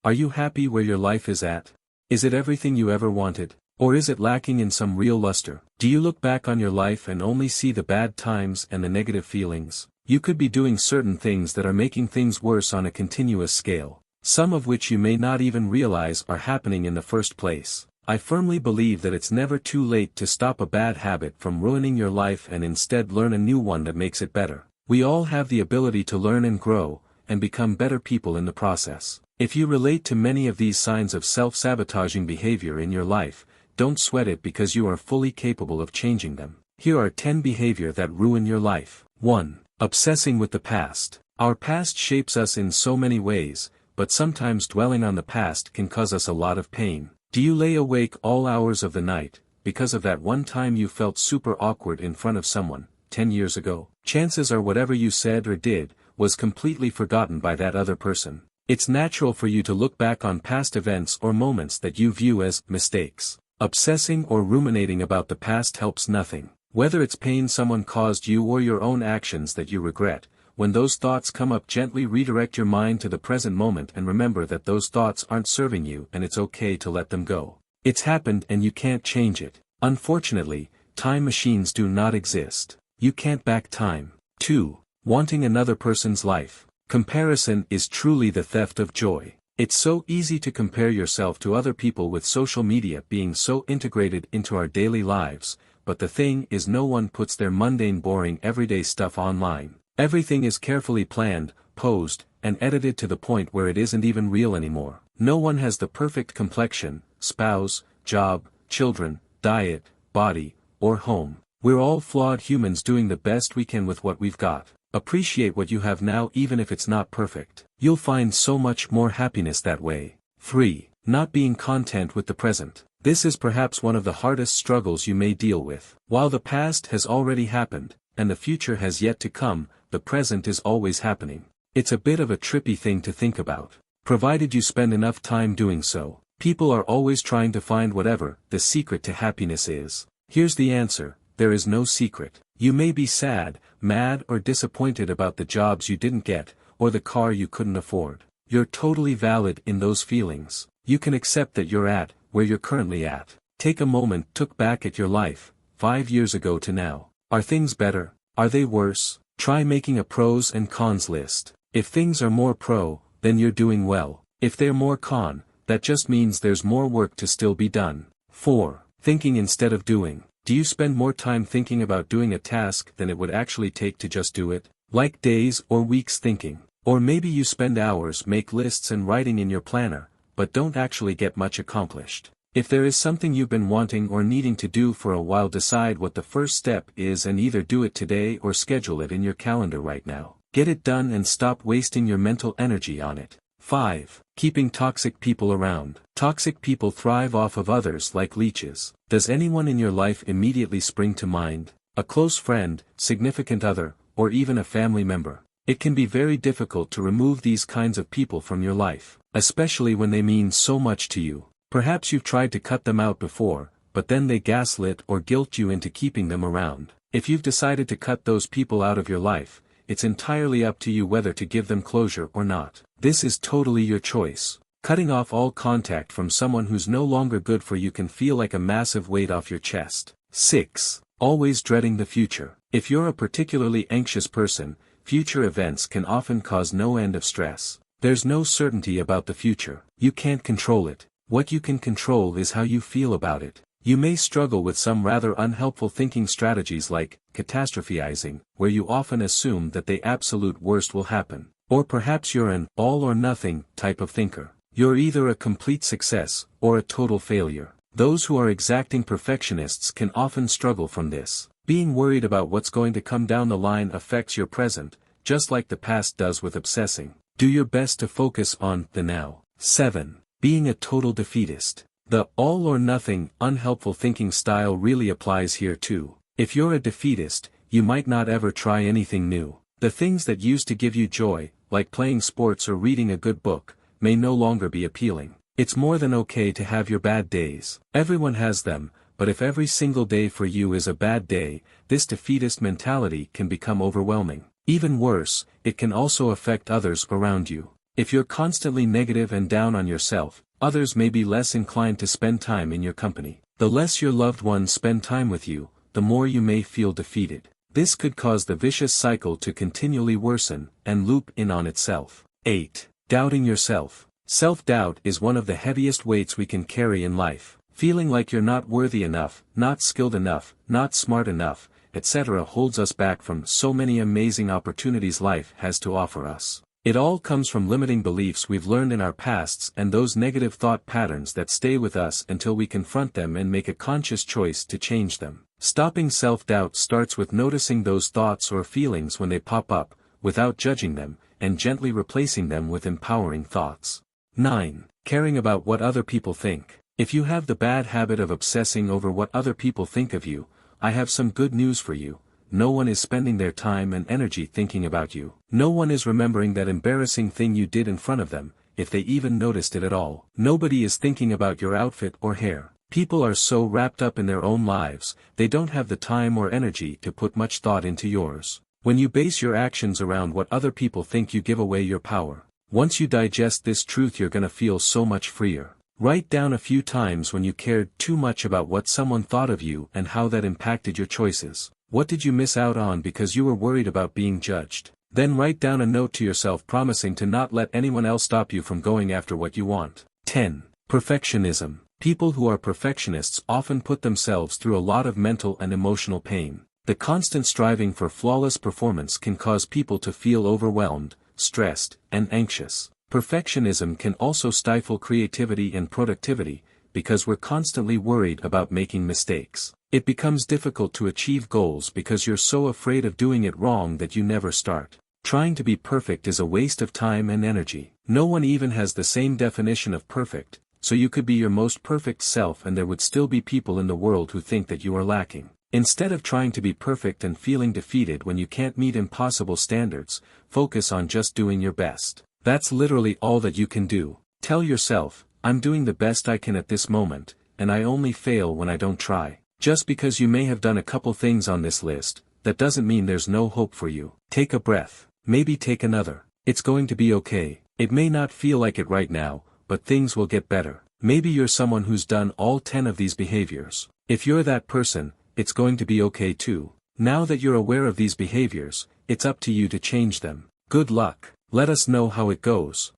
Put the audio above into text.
Are you happy where your life is at? Is it everything you ever wanted? Or is it lacking in some real luster? Do you look back on your life and only see the bad times and the negative feelings? You could be doing certain things that are making things worse on a continuous scale, some of which you may not even realize are happening in the first place. I firmly believe that it's never too late to stop a bad habit from ruining your life and instead learn a new one that makes it better. We all have the ability to learn and grow, and become better people in the process. If you relate to many of these signs of self-sabotaging behavior in your life, don't sweat it because you are fully capable of changing them. Here are 10 behavior that ruin your life. 1. Obsessing with the past. Our past shapes us in so many ways, but sometimes dwelling on the past can cause us a lot of pain. Do you lay awake all hours of the night, because of that one time you felt super awkward in front of someone, 10 years ago? Chances are whatever you said or did, was completely forgotten by that other person. It's natural for you to look back on past events or moments that you view as mistakes. Obsessing or ruminating about the past helps nothing. Whether it's pain someone caused you or your own actions that you regret, when those thoughts come up, gently redirect your mind to the present moment and remember that those thoughts aren't serving you and it's okay to let them go. It's happened and you can't change it. Unfortunately, time machines do not exist. You can't back time. 2. Wanting another person's life. Comparison is truly the theft of joy. It's so easy to compare yourself to other people with social media being so integrated into our daily lives, but the thing is no one puts their mundane, boring everyday stuff online. Everything is carefully planned, posed, and edited to the point where it isn't even real anymore. No one has the perfect complexion, spouse, job, children, diet, body, or home. We're all flawed humans doing the best we can with what we've got. Appreciate what you have now even if it's not perfect. You'll find so much more happiness that way. 3. Not being content with the present. This is perhaps one of the hardest struggles you may deal with. While the past has already happened, and the future has yet to come, the present is always happening. It's a bit of a trippy thing to think about. Provided you spend enough time doing so. People are always trying to find whatever the secret to happiness is. Here's the answer: there is no secret. You may be sad, mad or disappointed about the jobs you didn't get, or the car you couldn't afford. You're totally valid in those feelings. You can accept that you're at where you're currently at. Take a moment to look back at your life, 5 years ago to now. Are things better? Are they worse? Try making a pros and cons list. If things are more pro, then you're doing well. If they're more con, that just means there's more work to still be done. 4. Thinking instead of doing. Do you spend more time thinking about doing a task than it would actually take to just do it? Like days or weeks thinking. Or maybe you spend hours make lists and writing in your planner, but don't actually get much accomplished. If there is something you've been wanting or needing to do for a while, decide what the first step is and either do it today or schedule it in your calendar right now. Get it done and stop wasting your mental energy on it. 5. Keeping toxic people around. Toxic people thrive off of others like leeches. Does anyone in your life immediately spring to mind? A close friend, significant other, or even a family member? It can be very difficult to remove these kinds of people from your life, especially when they mean so much to you. Perhaps you've tried to cut them out before, but then they gaslit or guilt you into keeping them around. If you've decided to cut those people out of your life, it's entirely up to you whether to give them closure or not. This is totally your choice. Cutting off all contact from someone who's no longer good for you can feel like a massive weight off your chest. 6. Always dreading the future. If you're a particularly anxious person, future events can often cause no end of stress. There's no certainty about the future. You can't control it. What you can control is how you feel about it. You may struggle with some rather unhelpful thinking strategies like catastrophizing, where you often assume that the absolute worst will happen. Or perhaps you're an all or nothing type of thinker. You're either a complete success or a total failure. Those who are exacting perfectionists can often struggle from this. Being worried about what's going to come down the line affects your present, just like the past does with obsessing. Do your best to focus on the now. 7. Being a total defeatist. The all or nothing, unhelpful thinking style really applies here too. If you're a defeatist, you might not ever try anything new. The things that used to give you joy, like playing sports or reading a good book, may no longer be appealing. It's more than okay to have your bad days. Everyone has them, but if every single day for you is a bad day, this defeatist mentality can become overwhelming. Even worse, it can also affect others around you. If you're constantly negative and down on yourself, others may be less inclined to spend time in your company. The less your loved ones spend time with you, the more you may feel defeated. This could cause the vicious cycle to continually worsen and loop in on itself. 8. Doubting yourself. Self-doubt is one of the heaviest weights we can carry in life. Feeling like you're not worthy enough, not skilled enough, not smart enough, etc. holds us back from so many amazing opportunities life has to offer us. It all comes from limiting beliefs we've learned in our pasts and those negative thought patterns that stay with us until we confront them and make a conscious choice to change them. Stopping self-doubt starts with noticing those thoughts or feelings when they pop up, without judging them, and gently replacing them with empowering thoughts. 9. Caring about what other people think. If you have the bad habit of obsessing over what other people think of you, I have some good news for you. No one is spending their time and energy thinking about you. No one is remembering that embarrassing thing you did in front of them, if they even noticed it at all. Nobody is thinking about your outfit or hair. People are so wrapped up in their own lives, they don't have the time or energy to put much thought into yours. When you base your actions around what other people think, you give away your power. Once you digest this truth, you're gonna feel so much freer. Write down a few times when you cared too much about what someone thought of you and how that impacted your choices. What did you miss out on because you were worried about being judged? Then write down a note to yourself promising to not let anyone else stop you from going after what you want. 10. Perfectionism. People who are perfectionists often put themselves through a lot of mental and emotional pain. The constant striving for flawless performance can cause people to feel overwhelmed, stressed, and anxious. Perfectionism can also stifle creativity and productivity, because we're constantly worried about making mistakes. It becomes difficult to achieve goals because you're so afraid of doing it wrong that you never start. Trying to be perfect is a waste of time and energy. No one even has the same definition of perfect, so you could be your most perfect self and there would still be people in the world who think that you are lacking. Instead of trying to be perfect and feeling defeated when you can't meet impossible standards, focus on just doing your best. That's literally all that you can do. Tell yourself, I'm doing the best I can at this moment, and I only fail when I don't try. Just because you may have done a couple things on this list, that doesn't mean there's no hope for you. Take a breath. Maybe take another. It's going to be okay. It may not feel like it right now, but things will get better. Maybe you're someone who's done all 10 of these behaviors. If you're that person, it's going to be okay too. Now that you're aware of these behaviors, it's up to you to change them. Good luck. Let us know how it goes.